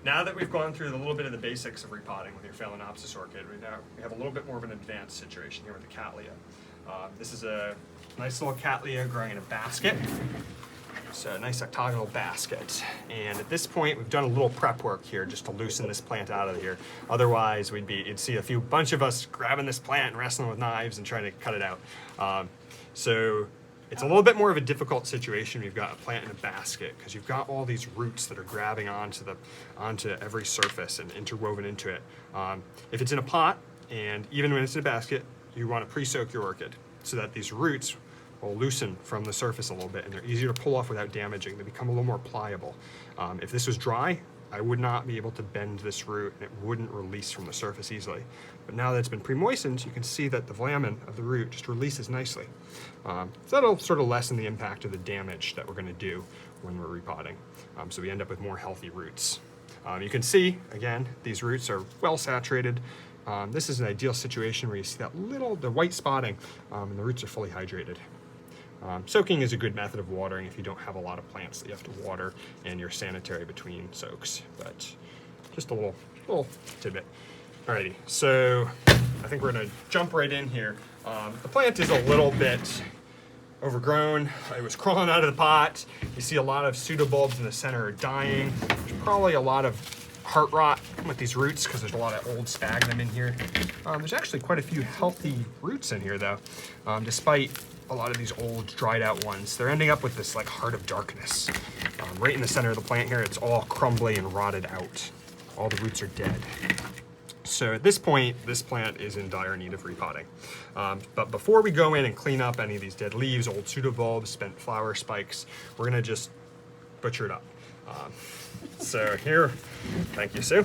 Now that we've gone through a little bit of the basics of repotting with your Phalaenopsis orchid, we have a little bit more of an advanced situation here with the Cattleya. This is a nice little Cattleya growing in a basket. So a nice octagonal basket. And at this point, we've done a little prep work here just to loosen this plant out of here. Otherwise, you'd see a bunch of us grabbing this plant and wrestling with knives and trying to cut it out. So it's a little bit more of a difficult situation. We've got a plant in a basket because you've got all these roots that are grabbing onto every surface and interwoven into it. If it's in a pot, and even when it's in a basket, you want to pre-soak your orchid so that these roots will loosen from the surface a little bit and they're easier to pull off without damaging. They become a little more pliable. If this was dry, I would not be able to bend this root and it wouldn't release from the surface easily. But now that it's been pre-moistened, you can see that the velamen of the root just releases nicely. So that'll sort of lessen the impact of the damage that we're going to do when we're repotting. So we end up with more healthy roots. You can see, again, these roots are well saturated. This is an ideal situation where you see the white spotting and the roots are fully hydrated. Soaking is a good method of watering if you don't have a lot of plants that you have to water and you're sanitary between soaks, but just a little tidbit. Alrighty, so I think we're gonna jump right in here. The plant is a little bit overgrown. It was crawling out of the pot. You see a lot of pseudobulbs in the center are dying. There's probably a lot of heart rot with these roots because there's a lot of old sphagnum in here. There's actually quite a few healthy roots in here though, despite a lot of these old dried out ones. They're ending up with this like heart of darkness. Right in the center of the plant here, it's all crumbly and rotted out. All the roots are dead. So at this point, this plant is in dire need of repotting. But before we go in and clean up any of these dead leaves, old pseudobulbs, spent flower spikes, we're gonna just butcher it up. So here, thank you, Sue.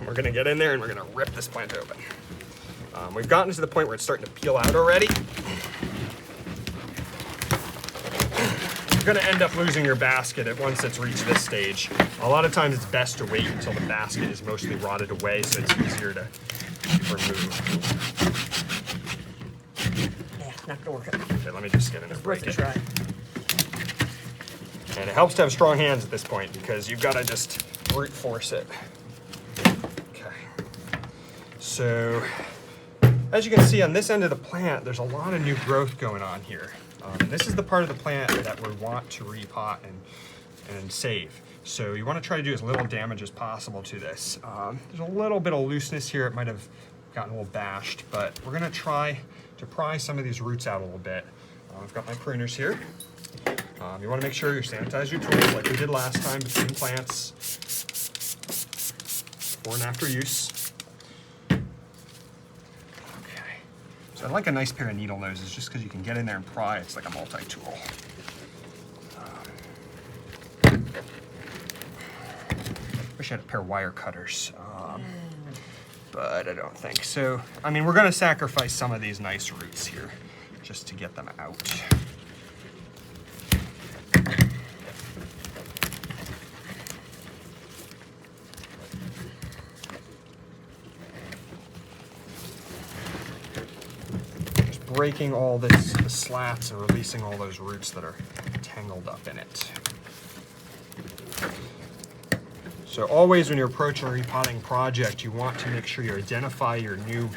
We're gonna get in there and we're gonna rip this plant open. We've gotten to the point where it's starting to peel out already. You're gonna end up losing your basket once it's reached this stage. A lot of times it's best to wait until the basket is mostly rotted away so it's easier to remove. Yeah, not gonna work. Okay, let me just get in there and break it. Try. And it helps to have strong hands at this point because you've gotta just brute force it. Okay. So, as you can see on this end of the plant, there's a lot of new growth going on here. This is the part of the plant that we want to repot and save. So you want to try to do as little damage as possible to this. There's a little bit of looseness here. It might have gotten a little bashed, but we're going to try to pry some of these roots out a little bit. I've got my pruners here. You want to make sure you sanitize your tools like we did last time between plants, before and after use. I like a nice pair of needle noses just because you can get in there and pry. It's like a multi-tool. Wish I had a pair of wire cutters, but I don't think so. I mean, we're going to sacrifice some of these nice roots here just to get them out. Breaking all the slats and releasing all those roots that are tangled up in it. So always when you're approaching a repotting project, you want to make sure you identify your new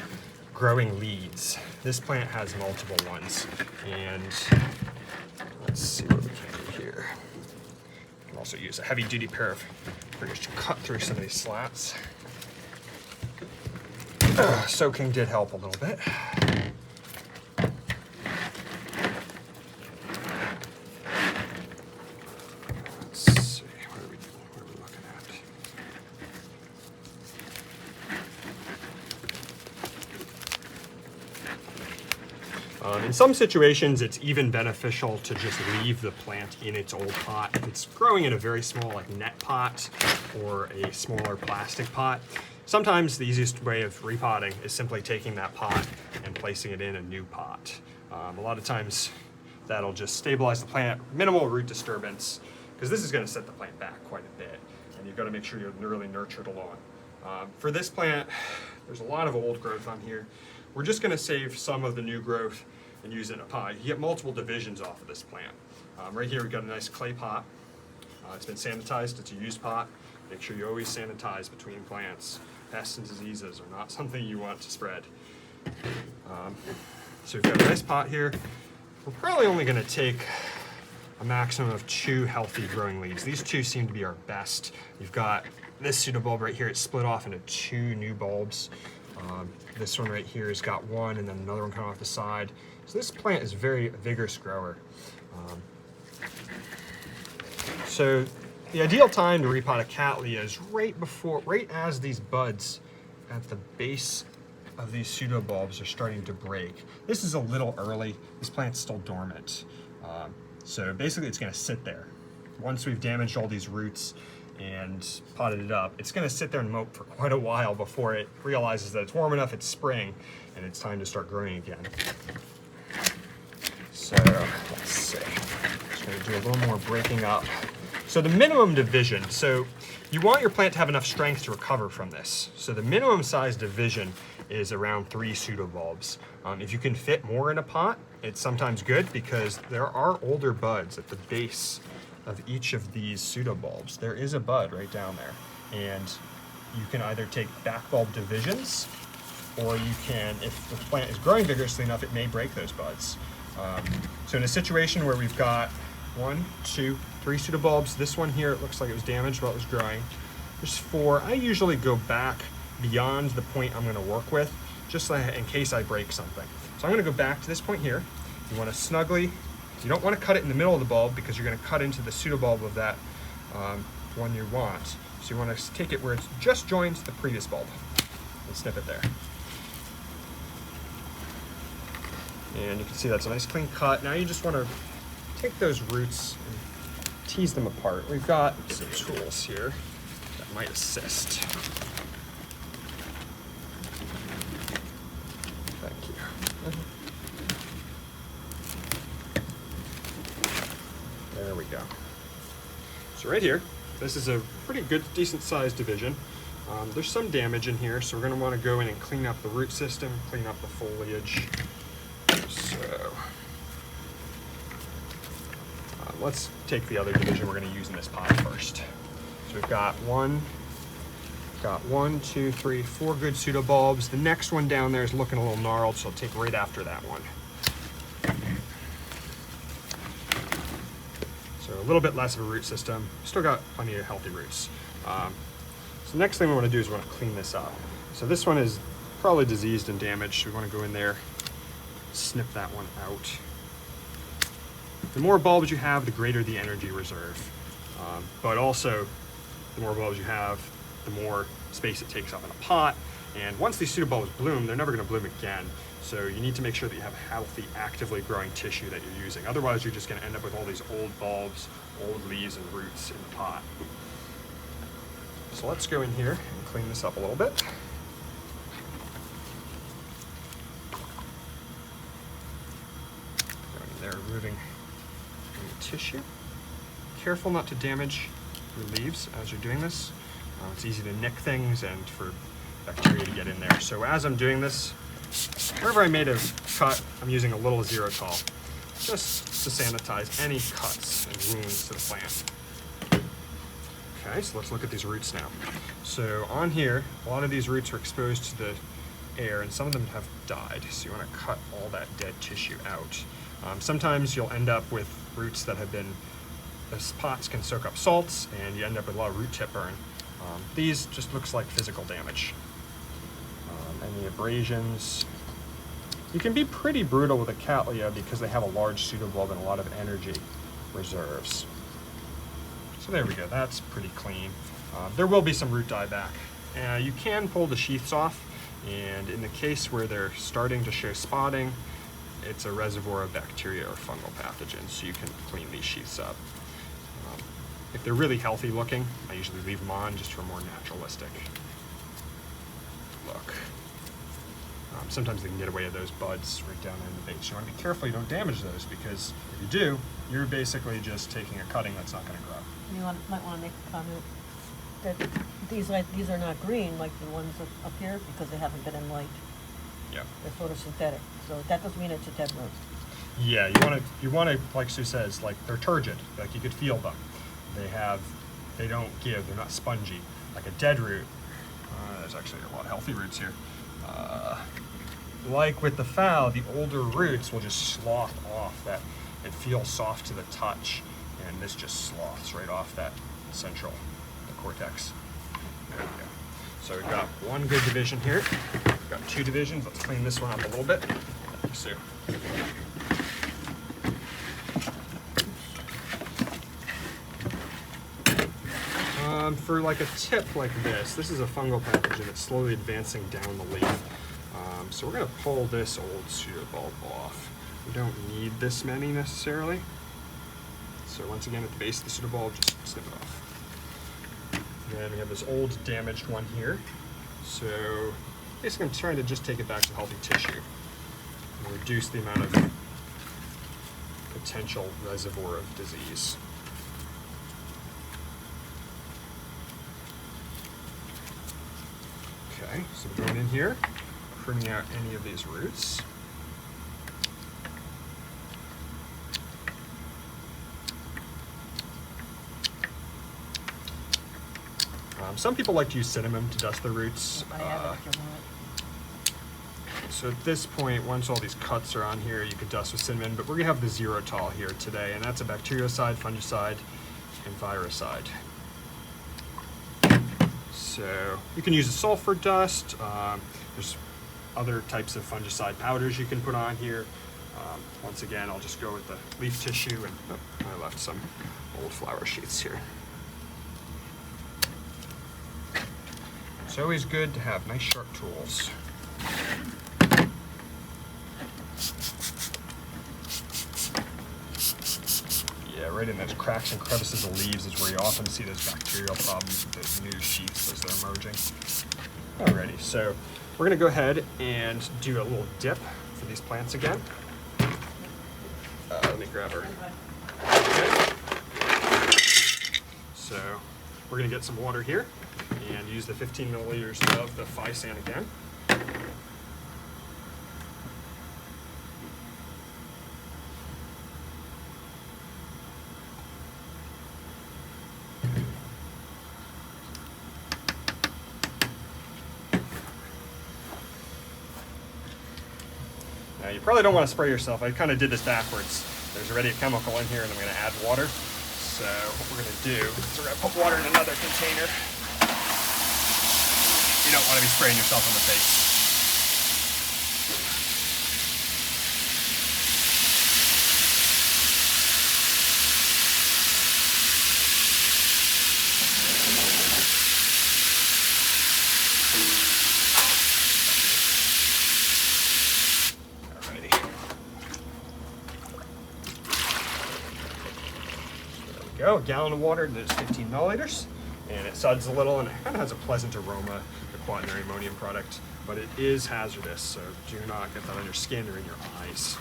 growing leads. This plant has multiple ones, and let's see what we can do here. You can also use a heavy-duty pair of pruners to cut through some of these slats. Soaking did help a little bit. In some situations, it's even beneficial to just leave the plant in its old pot. If it's growing in a very small, like net pot or a smaller plastic pot, sometimes the easiest way of repotting is simply taking that pot and placing it in a new pot. A lot of times, that'll just stabilize the plant, minimal root disturbance, because this is going to set the plant back quite a bit, and you've got to make sure you really nurture it along. For this plant, there's a lot of old growth on here. We're just going to save some of the new growth and use it in a pot. You get multiple divisions off of this plant. Right here we've got a nice clay pot. It's been sanitized, it's a used pot. Make sure you always sanitize between plants. Pests and diseases are not something you want to spread. So we've got a nice pot here. We're probably only going to take a maximum of 2 healthy growing leaves. These 2 seem to be our best. You've got this pseudobulb right here. It's split off into 2 new bulbs. This one right here has got 1 and then another one coming off the side. So this plant is a very vigorous grower. So the ideal time to repot a Cattleya is right as these buds at the base of these pseudobulbs are starting to break. This is a little early. This plant's still dormant. So basically it's going to sit there. Once we've damaged all these roots and potted it up, it's going to sit there and mope for quite a while before it realizes that it's warm enough, it's spring, and it's time to start growing again. So let's see. Just going to do a little more breaking up. So the minimum division, so you want your plant to have enough strength to recover from this. So the minimum size division is around 3 pseudobulbs. If you can fit more in a pot, it's sometimes good because there are older buds at the base of each of these pseudobulbs. There is a bud right down there. And you can either take back bulb divisions, or you can, if the plant is growing vigorously enough, it may break those buds. So in a situation where we've got 1, 2, 3 pseudobulbs, this one here, it looks like it was damaged while it was growing. There's 4. I usually go back beyond the point I'm going to work with, just in case I break something. So I'm going to go back to this point here. You want to snugly, you don't want to cut it in the middle of the bulb because you're going to cut into the pseudobulb of that one you want. So you want to take it where it's just joined the previous bulb and snip it there. And you can see that's a nice clean cut. Now you just want to take those roots and tease them apart. We've got some tools here that might assist. Thank you. There we go. So right here, this is a pretty good, decent sized division. There's some damage in here, so we're going to want to go in and clean up the root system, clean up the foliage. So let's take the other division we're going to use in this pot first. So we've got 1, 2, 3, 4 good pseudobulbs. The next one down there is looking a little gnarled, so I'll take right after that one. So a little bit less of a root system. Still got plenty of healthy roots. So the next thing we want to do is we want to clean this up. So this one is probably diseased and damaged. So we want to go in there, snip that one out. The more bulbs you have, the greater the energy reserve. But also, the more bulbs you have, the more space it takes up in a pot. And once these pseudobulbs bloom, they're never going to bloom again. So you need to make sure that you have healthy, actively growing tissue that you're using. Otherwise, you're just going to end up with all these old bulbs, old leaves, and roots in the pot. So let's go in here and clean this up a little bit. Going in there, removing the tissue. Careful not to damage your leaves as you're doing this. It's easy to nick things and for bacteria to get in there. So as I'm doing this, wherever I made a cut, I'm using a little Xerotol just to sanitize any cuts and wounds to the plant. Okay, so let's look at these roots now. So on here, a lot of these roots are exposed to the air and some of them have died. So you want to cut all that dead tissue out. Sometimes you'll end up with roots that have been, the pots can soak up salts and you end up with a lot of root tip burn. These just looks like physical damage. Any abrasions. You can be pretty brutal with a Cattleya because they have a large pseudobulb and a lot of energy reserves. So there we go, that's pretty clean. There will be some root dieback. You can pull the sheaths off, and in the case where they're starting to show spotting, it's a reservoir of bacteria or fungal pathogens, so you can clean these sheaths up. If they're really healthy looking, I usually leave them on just for a more naturalistic look. Sometimes they can get away with those buds right down in the base. So you want to be careful you don't damage those, because if you do, you're basically just taking a cutting that's not going to grow. You might want to make a comment that these are not green like the ones up here because they haven't been in light. Yeah. They're photosynthetic, so that doesn't mean it's a dead root. Yeah, you want to, like Sue says, like they're turgid, like you could feel them. They have they don't give, they're not spongy. Like a dead root, there's actually a lot of healthy roots here. Like with the phal, the older roots will just slough off that. It feels soft to the touch, and this just sloughs right off that central cortex. There we go. So we've got one good division here. We've got two divisions. Let's clean this one up a little bit. So, for like a tip like this is a fungal pathogen that's slowly advancing down the leaf. So we're going to pull this old pseudobulb off. We don't need this many necessarily. So once again, at the base of the pseudobulb, just snip it off. Then we have this old damaged one here. So basically I'm trying to just take it back to healthy tissue and reduce the amount of potential reservoir of disease. Okay, so we're going in here, pruning out any of these roots. Some people like to use cinnamon to dust the roots. I have it if you want. So at this point, once all these cuts are on here, you could dust with cinnamon, but we're gonna have the Xerotol here today, and that's a bactericide, fungicide, and viricide. So you can use a sulfur dust. There's other types of fungicide powders you can put on here. Once again, I'll just go with the leaf tissue, and I left some old flower sheets here. It's always good to have nice sharp tools. Yeah, right in those cracks and crevices of leaves is where you often see those bacterial problems with those new sheaths as they're emerging. Alrighty, so we're gonna go ahead and do a little dip for these plants again. Let me grab her. Okay. So we're gonna get some water here and use the 15 milliliters of the Physan again. Now you probably don't want to spray yourself. I kind of did this backwards. There's already a chemical in here and I'm going to add water. So what we're going to do is we're going to put water in another container. You don't want to be spraying yourself in the face. Alrighty. There we go, a gallon of water, there's 15 milliliters. And it suds a little and it kind of has a pleasant aroma, the quaternary ammonium product, but it is hazardous, so do not get that on your skin or in your eyes.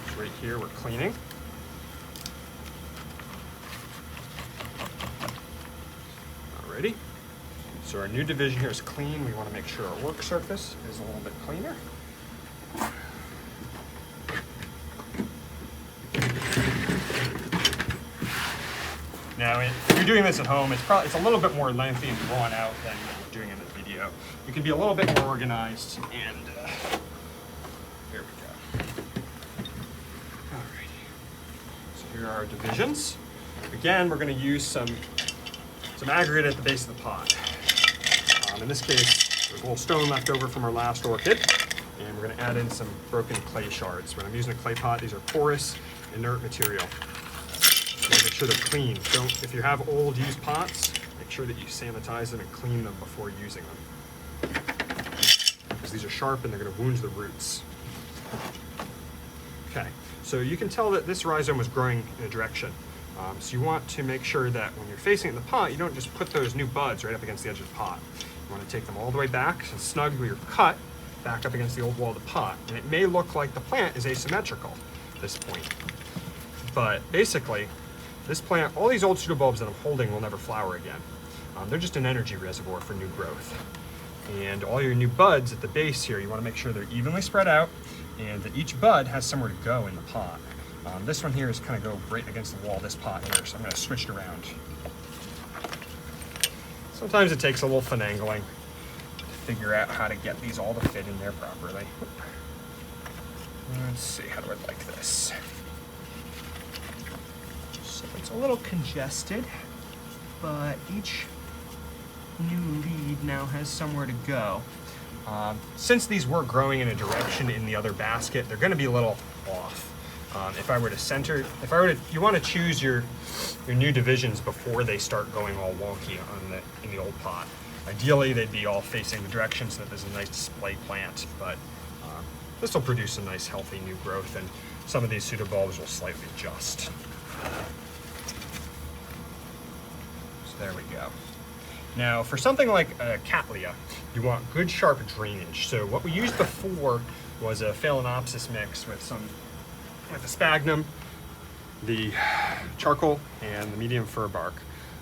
So right here we're cleaning. Alrighty, so our new division here is clean. We want to make sure our work surface is a little bit cleaner. Now, if you're doing this at home, it's a little bit more lengthy and drawn out than what you're doing in the video. You can be a little bit more organized, and here we go. Alrighty. So here are our divisions. Again, we're going to use some aggregate at the base of the pot. In this case, there's a little stone left over from our last orchid, and we're going to add in some broken clay shards. When I'm using a clay pot, these are porous, inert material. So make sure they're clean. If you have old used pots, make sure that you sanitize them and clean them before using them. Because these are sharp and they're going to wound the roots. Okay, so you can tell that this rhizome was growing in a direction. So you want to make sure that when you're facing it in the pot, you don't just put those new buds right up against the edge of the pot. You want to take them all the way back and snug where you're cut, back up against the old wall of the pot. And it may look like the plant is asymmetrical at this point. But basically, this plant, all these old pseudobulbs that I'm holding will never flower again. They're just an energy reservoir for new growth. And all your new buds at the base here, you want to make sure they're evenly spread out and that each bud has somewhere to go in the pot. This one here is kind of go right against the wall, this pot here, so I'm going to switch it around. Sometimes it takes a little finagling to figure out how to get these all to fit in there properly. Let's see, how do I like this? So it's a little congested, but each new lead now has somewhere to go. Since these were growing in a direction in the other basket, they're going to be a little off. If I were to center, you want to choose your new divisions before they start going all wonky in the old pot. Ideally, they'd be all facing the direction so that there's a nice display plant, but this will produce a nice healthy new growth, and some of these pseudobulbs will slightly adjust. So there we go. Now, for something like a Cattleya, you want good sharp drainage. So what we used before was a Phalaenopsis mix with the sphagnum, the charcoal, and the medium fir bark.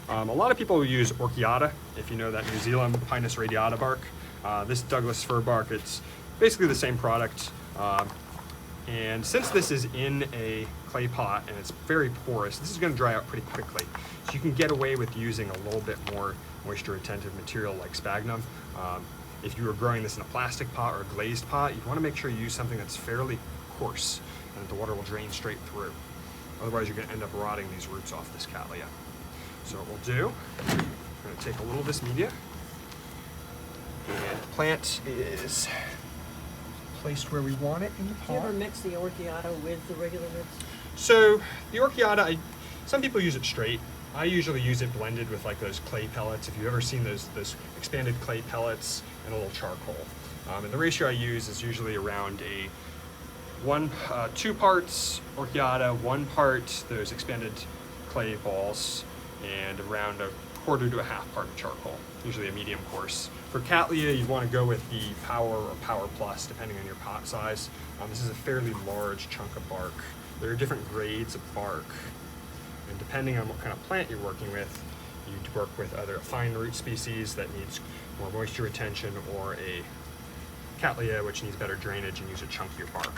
A lot of people will use Orchiata, if you know that New Zealand Pinus radiata bark. This Douglas fir bark, it's basically the same product. And since this is in a clay pot and it's very porous, this is going to dry out pretty quickly. So you can get away with using a little bit more moisture retentive material like sphagnum. If you were growing this in a plastic pot or a glazed pot, you'd want to make sure you use something that's fairly coarse and that the water will drain straight through. Otherwise you're going to end up rotting these roots off this Cattleya. So what we'll do, we're going to take a little of this media, and the plant is placed where we want it in the pot. Do you ever mix the Orchiata with the regular mix? So the Orchiata, some people use it straight. I usually use it blended with like those clay pellets. If you've ever seen those expanded clay pellets and a little charcoal. And the ratio I use is usually around 2 parts Orchiata, 1 part those expanded clay balls, and around 1/4 to 1/2 part of charcoal, usually a medium course. For Cattleya, you want to go with the Power or Power Plus, depending on your pot size. This is a fairly large chunk of bark. There are different grades of bark, and depending on what kind of plant you're working with, you'd work with either a fine root species that needs more moisture retention, or a Cattleya which needs better drainage and use a chunkier bark.